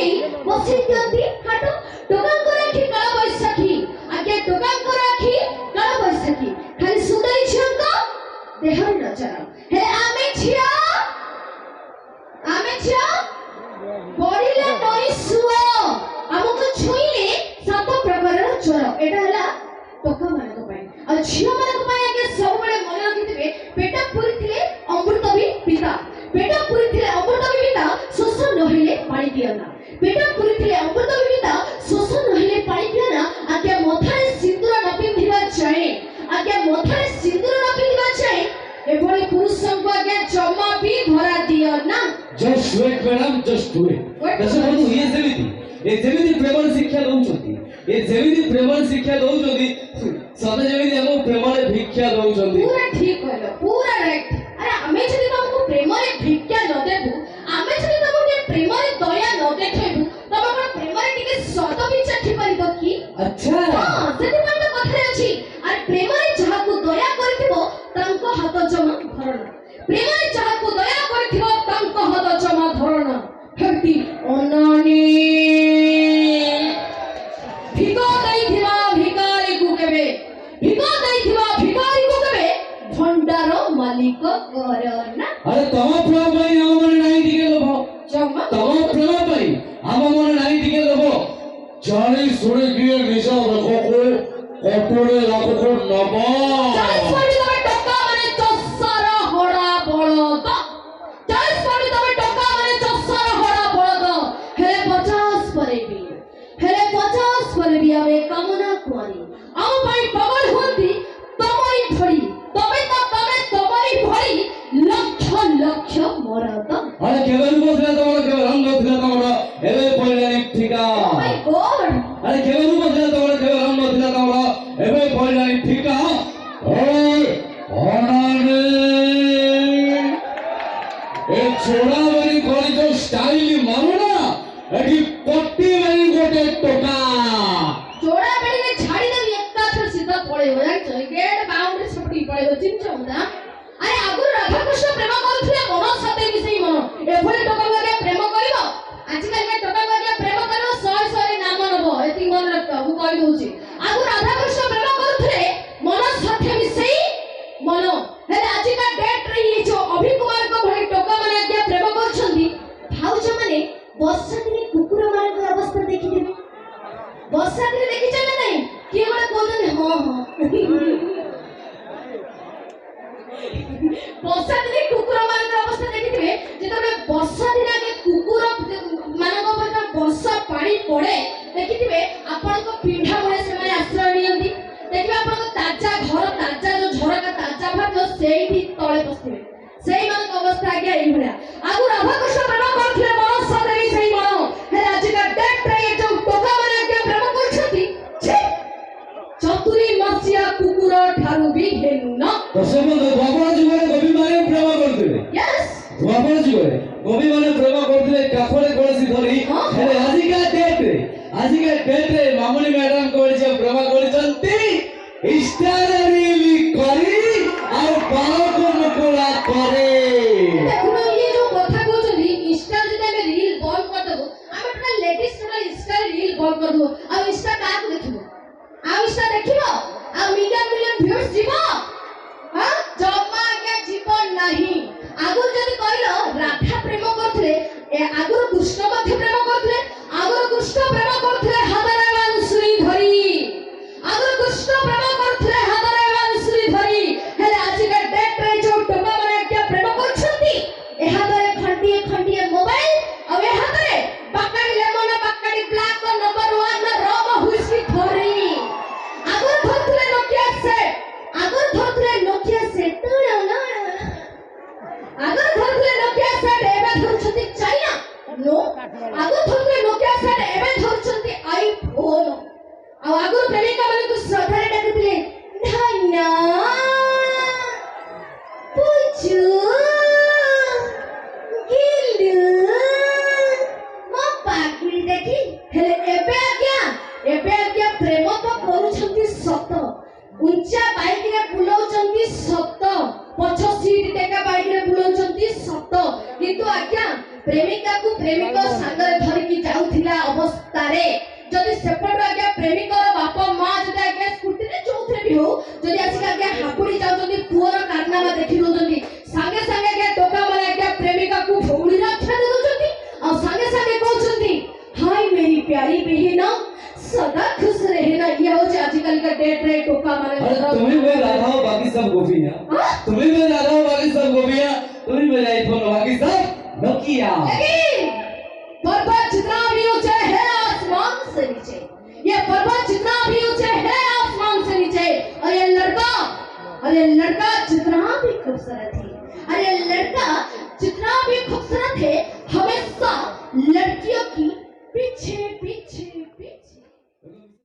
नहीं बसी दियंती हाटो टोकांको राखी काल बैसाखी आगे टोकांको राखी काल बैसाखी खाली सुंदरी झियोंको देहर नजर हे आमे झियो बड़िले नई सुओ हमको छुईले सात प्रकार ज्वर एटा हला टोका मानको पाए आ झियो मानको पाए आगे सब बड़े मन रखिथिबे पेट पूरी थिले अमृत भी पिता पेट पूरी थिले अमृत भी पिता शोषण नहिले पानी पियना पेट पूरी थिले अमृत भी पिता शोषण नहिले पानी पियना आगे मथारे सिंदूर न पिंधिबा चाहे आगे मथारे सिंदूर न पिंधिबा चाहे एभली पुरुषको आगे जमा भी भरा दियो ना just wait madam just do it दशा बंधु ये जेमिति प्रेम शिक्षा दउछंती ये जेमिति प्रेम शिक्षा दउछंती सदा जेमिति हम प्रेम रे भिक्षा दउछंती पूरा ठीक कहलो पूरा राइट अरे हमें जदी तुमको प्रेम रे भिक्षा न देबु हमें जदी तुमको प्रेम रे दया न देखेबु तब अपन प्रेम रे टिके सत भी चाठी परिबो की अच्छा हां सेति पर तो कथा अछि अरे प्रेम रे जहा को दया करथिबो तांको हाथ जमा धरण प्रेम रे जहा को दया करथिबो तांको हाथ जमा धरण हट्टी अनानी भिको दैथिबा भिकारी को केबे भंडार मालिक करना अरे तम प्रेम भाई हम मन नाही टिके लोभ जमा तम प्रेम भाई हम मन नाही टिके लोभ जानी सुने किए निशा रखो को कटोरे लाखो को नबा चालीस पड़ी तमे टक्का माने चस्सार होड़ा बळद 40 पड़ी तमे टक्का माने चस्सार होड़ा बळद हेले 50 परे भी आवे कामना कुआरी आम पाई पागल होंती तमरी भड़ी तमे तमरी भड़ी लक्ष मरद अरे केवल बसला तमरा केवल रंग बसला तमरा एवे पळलानी ठिका ओ माय गॉड अरे केवल बसला तमरा केवल रंग बसला तमरा एवे पळलानी ठिका ओय अनाने ए छोड़ा वाली कोली जो स्टाइल मानो ना एठी पट्टी वाली गोटे टोका जोड़ा बेड़ी ने झाड़ी दे एकता थर सीधा पड़े हो जाय चल गेट बाउंड्री छपटी पड़े हो चिंचो ना अरे आगु राधा कृष्ण प्रेम करथले मन साथे मिसई मन एभली टोका लगे प्रेम करिवो आज काल के टोका लगे प्रेम करिवो 100 नाम नबो एति मन रख मु कहि दोछि आगु राधा कृष्ण प्रेम करथले मन साथे मिसई मन हे आज का डेट रे ये जो अभी कुमार को भई टोका माने के प्रेम करछंती भाउज माने वर्षा दिने कुकुर मान अवस्था देखि देबे वर्षा दिने देखि चले नहीं किए बड़ा कोजन हां वर्षा दिने कुकुर मान अवस्था देखि देबे जेतबे वर्षा दिने के कुकुर मान को पर वर्षा पानी पड़े देखि देबे आपन को पिंढा भले से माने आश्रय नियंती देखिबे आपन को ताजा घर ताजा जो झरका ताजा भात सेही तळे बसथिबे सेही मान अवस्था आगे एही भला आगु राधा कृष्ण प्रेम करथिले मन साथे भी सेही मन हे आज का डेट रे जो टोका माने के प्रेम करछथि छे चतुरी मसिया कुकुर ठारू भी हेनु न दशम द्वापर जुगरे गोपी माने प्रेम करथिले यस द्वापर जुगरे गोपी माने प्रेम करथिले काखरे कोळसी धरी हेले आज का डेट रे मामुनी मैडम कोळी जे प्रेम करछंती स्टाररी करी आ बालको मुकुला करे देखो ये जो कथा कहछथि इंस्टा जदि हमें रील बंद कर देबो हमें total latest total Insta reel बंद कर देबो आ इंस्टा का को देखिबो आ इंस्टा देखिबो आ मिलियन व्यूज जीवो हां जम्मा के जीवन नहीं आगु जदि कहलो राधा प्रेम करथले आगु कृष्ण मध्य प्रेम करथले आगु कृष्ण प्रेम करथले हादरे बांसुरी धरी आगु कृष्ण प्रेम करथले हादरे बांसुरी धरी हेले आज का डेट रे जो टोका माने के प्रेम करछंती ए हादरे खंडिए मोबाइल अब ए हादरे बाकाडी लेमन बाकाडी ब्लैक नंबर 1 रम हुइस्की धरी आगु धरथले नोकिया सेट ना आगु धरथले नोकिया सेट एबे धरछंती चाइना नो आगु धरथले नोकिया सेट एबे धरछंती आईफोन आ आगु प्रेमिका माने को श्रद्धा रे डाकिथिले धन्ना पूजू गिलू मो पाकुली देखी हेले एबे आज्ञा प्रेम तो करूछंती सत उच्चा बाइक रे बुलाउछंती सत पछ सीट टेका बाइक रे बुलाउछंती सत किंतु आज्ञा प्रेमिका को प्रेमिक सांगरे धरिकी जाउथिला अवस्थारे जदि सेपट आज्ञा प्रेमिकर बापा माँ जदि आज्ञा स्कूटी रे चौथरे भी हो जदि आसिक आज्ञा हाकुड़ी जाउछन्ती पुअर कारनामा देखि दउछन्ती संगे संगे आज्ञा टोका माने आज्ञा प्रेमिका को भौणी रक्षा दे दउछन्ती और संगे संगे कहउछन्ती हाय मेरी प्यारी बहन सदा खुश रहना। ये हो आजकल का डेट रे टोका माने तुम्हें मैं राधा हो बाकी सब गोपियां तुम्हें मैं राधा हो बाकी सब गोपियां तुम्हें मेरा आईफोन बाकी सब नोकिया।